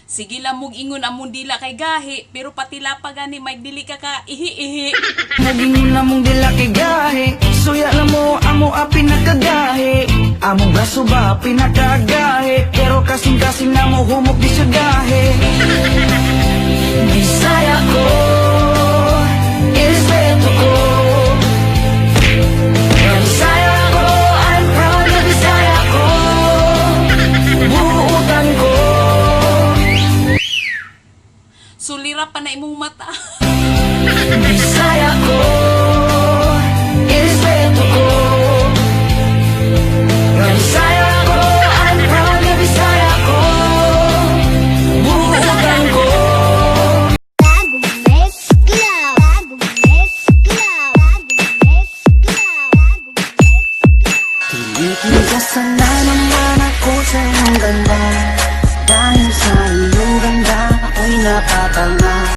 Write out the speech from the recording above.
Sige lang mong ingon among dila kay gahi, pero pati pa gani may dili ka ka ihi-ihi. Naging mong dila kay gahi, suya lang mo amo a pinakagahi. Among braso ba pinakagahi, pero kasing-kasing na mo humok di siya gahi. Bisaya ko, respeto ko. Bisaya ko, I'm proud na Bisaya ko. Buutan ko. Sulira pa na imong mata. Bisaya ko, respeto ko. Bisaya ko, I'm proud na Bisaya ko. Buutan ko. Bago mezcla, bago mezcla, bago mezcla, bago mezcla. Tilitin ka sana naman ako sa iyong ganda. Dahil sa iyong ganda ako'y napatanga.